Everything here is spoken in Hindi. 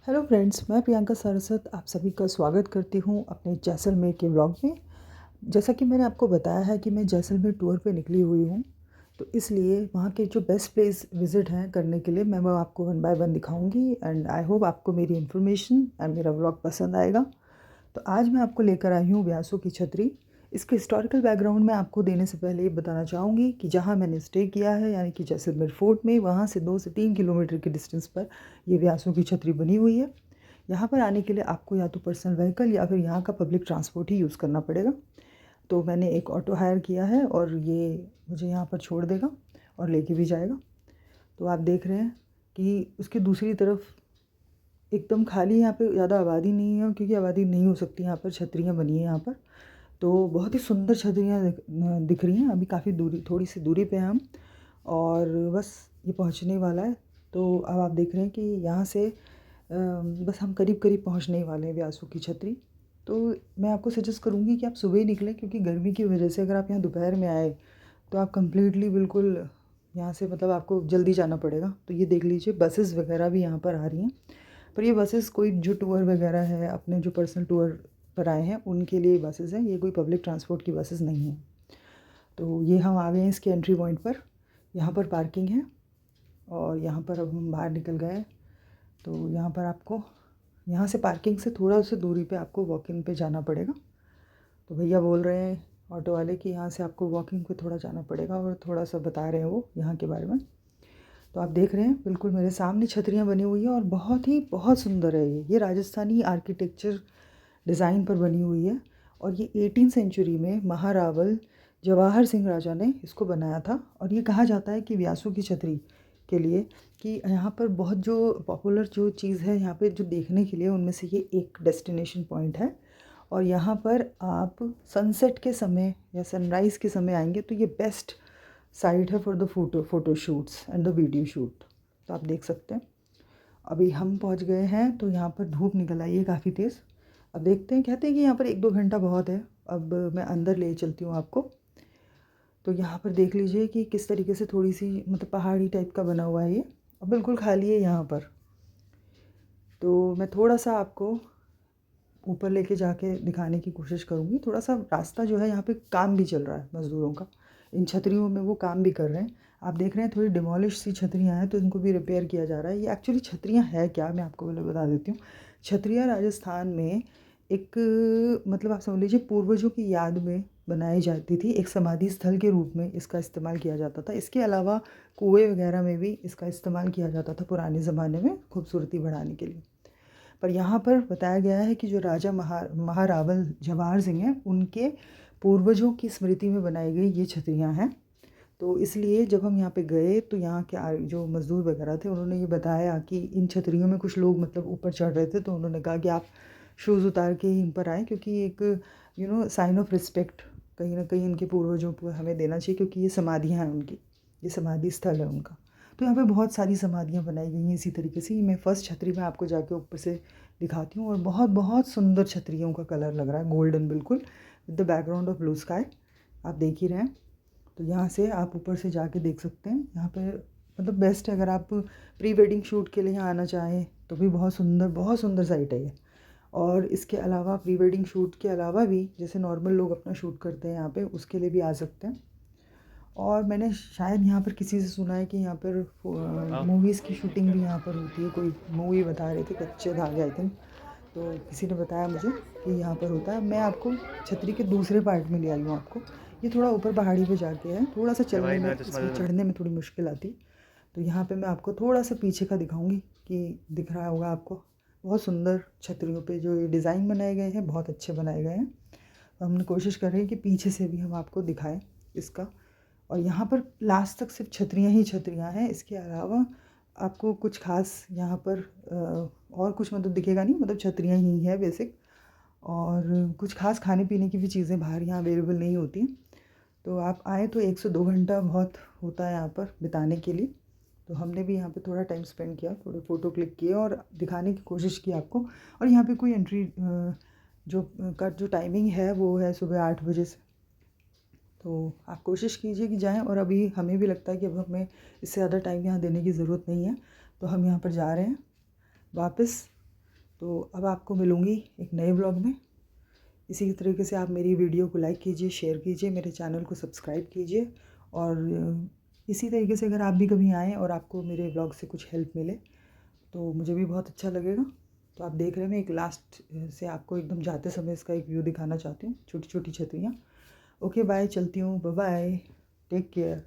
हेलो फ्रेंड्स, मैं प्रियंका सरस्वत आप सभी का स्वागत करती हूँ अपने जैसलमेर के व्लॉग में। जैसा कि मैंने आपको बताया है कि मैं जैसलमेर टूर पे निकली हुई हूँ, तो इसलिए वहाँ के जो बेस्ट प्लेस विज़िट हैं करने के लिए मैं वो आपको वन बाय वन दिखाऊंगी। एंड आई होप आपको मेरी इन्फॉर्मेशन एंड मेरा व्लॉग पसंद आएगा। तो आज मैं आपको लेकर आई हूँ व्यासों की छतरी। इसके हिस्टोरिकल बैकग्राउंड में आपको देने से पहले ये बताना चाहूँगी कि जहाँ मैंने स्टे किया है यानी कि जैसलमेर फोर्ट में, वहाँ से 2 से 3 किलोमीटर के डिस्टेंस पर ये व्यासों की छतरी बनी हुई है। यहाँ पर आने के लिए आपको या तो पर्सनल व्हीकल या फिर यहाँ का पब्लिक ट्रांसपोर्ट ही यूज़ करना पड़ेगा। तो मैंने एक ऑटो हायर किया है और ये मुझे यहाँ पर छोड़ देगा और लेके भी जाएगा। तो आप देख रहे हैं कि उसकी दूसरी तरफ एकदम खाली, यहाँ पे ज़्यादा आबादी नहीं है क्योंकि आबादी नहीं हो सकती, यहाँ पर छतरियाँ बनी हैं यहाँ पर। तो बहुत ही सुंदर छतरियाँ दिख रही हैं। अभी काफ़ी दूरी, थोड़ी सी दूरी पे हैं हम और बस ये पहुँचने वाला है। तो अब आप देख रहे हैं कि यहाँ से बस हम करीब करीब पहुँचने ही वाले हैं व्यासों की छतरी। तो मैं आपको सजेस्ट करूँगी कि आप सुबह ही निकलें, क्योंकि गर्मी की वजह से अगर आप यहाँ दोपहर में आए तो आप कम्प्लीटली बिल्कुल यहाँ से, मतलब आपको जल्दी जाना पड़ेगा। तो ये देख लीजिए, बसेस वगैरह भी यहाँ पर आ रही हैं, पर ये बसेस कोई जो टूर वगैरह है, अपने जो पर्सनल टूर पर आए हैं उनके लिए बसेस हैं, ये कोई पब्लिक ट्रांसपोर्ट की बसेस नहीं हैं। तो ये हम आ गए हैं इसके एंट्री पॉइंट पर। यहाँ पर पार्किंग है और यहाँ पर अब हम बाहर निकल गए। तो यहाँ पर आपको, यहाँ से पार्किंग से थोड़ा सा दूरी पे आपको वॉकिंग पे जाना पड़ेगा। तो भैया बोल रहे हैं ऑटो वाले कि यहाँ से आपको वॉकिंग पे थोड़ा जाना पड़ेगा और थोड़ा सा बता रहे हैं वो यहाँ के बारे में। तो आप देख रहे हैं बिल्कुल मेरे सामने छतरियाँ बनी हुई हैं और बहुत सुंदर है ये राजस्थानी आर्किटेक्चर डिज़ाइन पर बनी हुई है। और ये 18 सेंचुरी में महारावल जवाहर सिंह राजा ने इसको बनाया था। और ये कहा जाता है कि व्यासों की छतरी के लिए कि यहाँ पर बहुत जो पॉपुलर जो चीज़ है यहाँ पे जो देखने के लिए, उनमें से ये एक डेस्टिनेशन पॉइंट है। और यहाँ पर आप सनसेट के समय या सनराइज़ के समय आएंगे तो ये बेस्ट साइट है for the photo shoots and the video shoot. तो आप देख सकते हैं अभी हम पहुँच गए हैं। तो यहाँ पर धूप निकल आई है काफ़ी तेज़। अब देखते हैं, कहते हैं कि यहाँ पर 1-2 घंटा बहुत है। अब मैं अंदर ले चलती हूँ आपको। तो यहाँ पर देख लीजिए कि किस तरीके से थोड़ी सी, मतलब पहाड़ी टाइप का बना हुआ है ये, और बिल्कुल खाली है यहाँ पर। तो मैं थोड़ा सा आपको ऊपर लेके जाके दिखाने की कोशिश करूँगी। थोड़ा सा रास्ता जो है, यहाँ पे काम भी चल रहा है मज़दूरों का, इन छतरियों में वो काम भी कर रहे हैं। आप देख रहे हैं थोड़ी डिमोलिश सी छतरियाँ हैं, तो इनको भी रिपेयर किया जा रहा है। ये एक्चुअली छतरियाँ है क्या, मैं आपको पहले बता देती हूँ। छतरियाँ राजस्थान में एक, मतलब आप समझ लीजिए पूर्वजों की याद में बनाई जाती थी, एक समाधि स्थल के रूप में इसका इस्तेमाल किया जाता था। इसके अलावा कुएँ वगैरह में भी इसका इस्तेमाल किया जाता था पुराने ज़माने में खूबसूरती बढ़ाने के लिए। पर यहाँ पर बताया गया है कि जो राजा महारावल जवाहर सिंह हैं, उनके पूर्वजों की स्मृति में बनाई गई ये छतरियाँ हैं। तो इसलिए जब हम यहाँ पे गए तो यहाँ के जो मज़दूर वगैरह थे, उन्होंने ये बताया कि इन छतरियों में कुछ लोग मतलब ऊपर चढ़ रहे थे, तो उन्होंने कहा कि आप शूज़ उतार के ही इन पर आएँ, क्योंकि एक साइन ऑफ रिस्पेक्ट कहीं ना कहीं इनके पूर्वजों को हमें देना चाहिए, क्योंकि ये समाधियाँ हैं उनकी, ये समाधि स्थल है उनका। तो यहाँ पे बहुत सारी समाधियाँ बनाई गई हैं इसी तरीके से। मैं फ़र्स्ट छतरी में आपको जाके ऊपर से दिखाती हूँ, और बहुत बहुत सुंदर छतरियों का कलर लग रहा है, गोल्डन बिल्कुल, with the background of blue sky. आप देख ही रहे हैं। तो यहाँ से आप ऊपर से जाके देख सकते हैं। यहाँ पे मतलब बेस्ट है, अगर आप प्री वेडिंग शूट के लिए यहाँ आना चाहें तो भी बहुत सुंदर साइट है ये। और इसके अलावा प्री वेडिंग शूट के अलावा भी, जैसे नॉर्मल लोग अपना शूट करते हैं यहाँ पे, उसके लिए भी आ सकते हैं। और मैंने शायद यहाँ पर किसी से सुना है कि यहाँ पर मूवीज़ की शूटिंग भी यहाँ पर होती है। कोई मूवी बता रहे थे, कच्चे धागे आई थिंक, तो किसी ने बताया मुझे कि यहाँ पर होता है। मैं आपको छतरी के दूसरे पार्ट में ले आई हूँ आपको। ये थोड़ा ऊपर पहाड़ी पे जाके है, थोड़ा सा चलने में, इसमें चढ़ने में थोड़ी मुश्किल आती। तो यहाँ पे मैं आपको थोड़ा सा पीछे का दिखाऊंगी कि दिख रहा होगा आपको। बहुत सुंदर छतरियों पे जो ये डिज़ाइन बनाए गए हैं, बहुत अच्छे बनाए गए हैं। तो हमने कोशिश कर रहे हैं कि पीछे से भी हम आपको दिखाएं इसका। और यहाँ पर लास्ट तक सिर्फ छतरियाँ ही छतरियाँ हैं, इसके अलावा आपको कुछ खास यहाँ पर और कुछ मतलब दिखेगा नहीं, मतलब छतरियाँ ही है बेसिक। और कुछ खास खाने पीने की भी चीज़ें बाहर यहाँ अवेलेबल नहीं होती। तो आप आए तो 1 से 2 घंटा बहुत होता है यहाँ पर बिताने के लिए। तो हमने भी यहाँ पे थोड़ा टाइम स्पेंड किया, थोड़े फ़ोटो क्लिक किए और दिखाने की कोशिश की आपको। और यहाँ पे कोई एंट्री जो टाइमिंग है वो है सुबह 8 बजे से। तो आप कोशिश कीजिए कि जाएं। और अभी हमें भी लगता है कि अब हमें इससे ज़्यादा टाइम यहाँ देने की ज़रूरत नहीं है, तो हम यहाँ पर जा रहे हैं वापस। तो अब आपको मिलूँगी एक नए ब्लॉग में। इसी तरीके से आप मेरी वीडियो को लाइक कीजिए, शेयर कीजिए, मेरे चैनल को सब्सक्राइब कीजिए। और इसी तरीके से अगर आप भी कभी आएँ और आपको मेरे ब्लॉग से कुछ हेल्प मिले तो मुझे भी बहुत अच्छा लगेगा। तो आप देख रहे हैं, मैं एक लास्ट से आपको एकदम जाते समय इसका एक व्यू दिखाना चाहती हूँ, छोटी छोटी छतरियाँ। ओके बाय, चलती हूँ, बाय बाय, टेक केयर।